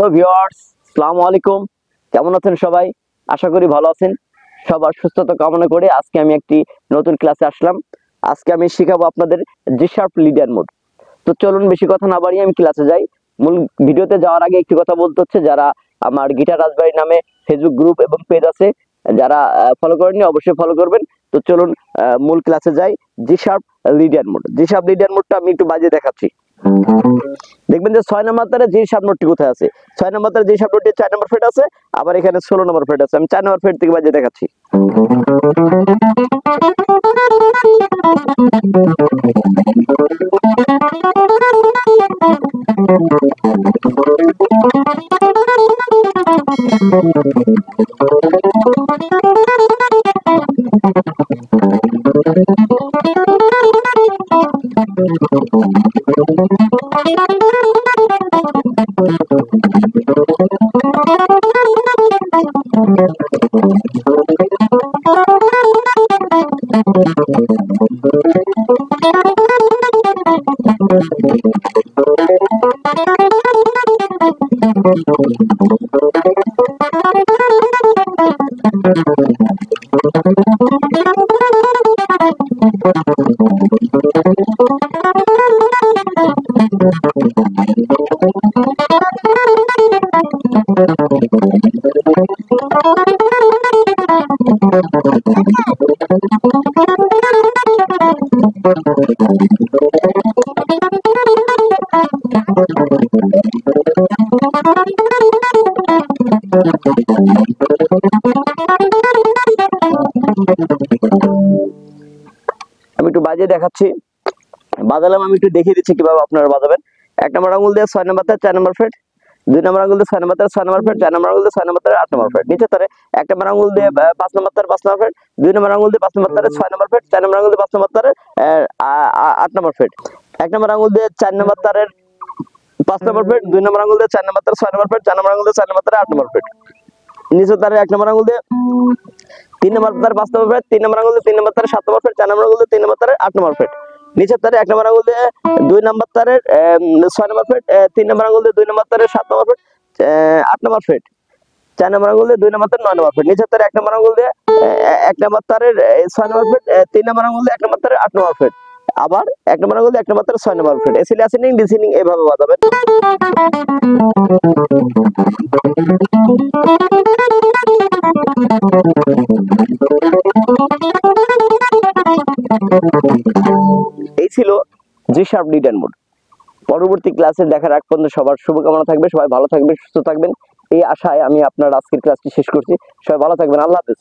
Hello viewers, আসসালামু আলাইকুম। কেমন আছেন সবাই? আশা করি ভালো আছেন। সবার সুস্থতা কামনা করে আজকে আমি একটি নতুন ক্লাসে আসলাম। আজকে আমি শেখাবো আপনাদের জি শার্প লিডার মোড। তো চলুন বেশি কথা না বাড়িয়ে আমি ক্লাসে যাই। মূল ভিডিওতে যাওয়ার আগে একটি কথা বলতে হচ্ছে, যারা আমার গিটার রাজবাড়ি নামে ফেসবুক গ্রুপ এবং পেজ আছে, যারা ফলো করেননি অবশ্যই ফলো করবেন। তো চলুন মূল ক্লাসে যাই। G sharp leader mode. G sharp leader মোডটা আমি একটু বাজিয়ে দেখাচ্ছি। দেখবেন যে 6 নম্বর তারে জি শার্প নোটটি কোথায় আছে। 6 নম্বর তারে জি শার্প নোটটি 4 নম্বর ফ্রেট আছে, আবার এখানে 16 নম্বর ফ্রেট আছে। আমি 4 নম্বর ফ্রেট থেকে বাজিয়ে দেখাচ্ছি। আমি একটু বাজিয়ে দেখাচ্ছি। বাজালাম, আমি একটু দেখিয়ে দিচ্ছি কিভাবে আপনারা বাজাবেন। 1 নম্বর আঙুল দিয়ে 6 নম্বর তার 4 নম্বর ফ্রেট, 2 নম্বর আঙুল দিয়ে 6 নম্বর তার 6 নম্বর ফ্রেট, 4 নম্বর আঙুল দিয়ে 6 নম্বর তার 8 নম্বর ফ্রেট। নিচে তারে 1 নম্বর আঙুল দিয়ে 5 নম্বর তার 5 নম্বর ফ্রেট, 2 নম্বর আঙুল দিয়ে 5 নম্বর তার 6 নম্বর ফ্রেট, 4 নম্বর আঙুল দিয়ে 5 নম্বর তার 8 নম্বর ফ্রেট। 1 নম্বর আঙুল দিয়ে 4 নম্বর তারের 5 নম্বর ফ্রেট, 2 নম্বর আঙুল দিয়ে 4 নম্বর তার 6 নম্বর ফ্রেট, 4 নম্বর আঙুল দিয়ে 4 নম্বর তার 8 নম্বর ফ্রেট। নিচে তারে 1 নম্বর আঙুল দিয়ে 3 নম্বর তার 5 নম্বর ফ্রেট, 3 নম্বর আঙুল দিয়ে 3 নম্বর তার 7 নম্বর ফ্রেট, 4 নম্বর আঙুল দিয়ে 3 নম্বর তার 8 নম্বর ফ্রেট। নিচের তারে 1 নম্বর আঙুল দিয়ে 2 নম্বর তারের 6 নম্বর ফ্রেট, 3 নম্বর আঙুল দিয়ে 2 নম্বর তারের 7 নম্বর ফ্রেট, 8 নম্বর ফ্রেট, 4 নম্বর আঙুল দিয়ে 2 নম্বর তারের 9 নম্বর ফ্রেট। নিচের তারে 1 নম্বর আঙুল দিয়ে 1 নম্বর তারের 6 নম্বর ফ্রেট, 3 নম্বর আঙুল দিয়ে 1 নম্বর তারের 8 নম্বর ফ্রেট, আবার 1 নম্বর আঙুল দিয়ে 1 নম্বর তারের 6 নম্বর ফ্রেট। এসিলি আসেনিং ডিসেন্ডিং এভাবে বাজাবেন। এই ছিল জি শার্প লিডার মোড। পরবর্তী ক্লাসে দেখার আগ পর্যন্ত সবার শুভকামনা থাকবে। সবাই ভালো থাকবেন, সুস্থ থাকবেন, এই আশায় আমি আপনার আজকের ক্লাসটি শেষ করছি। সবাই ভালো থাকবেন। আল্লাহ হাফেজ।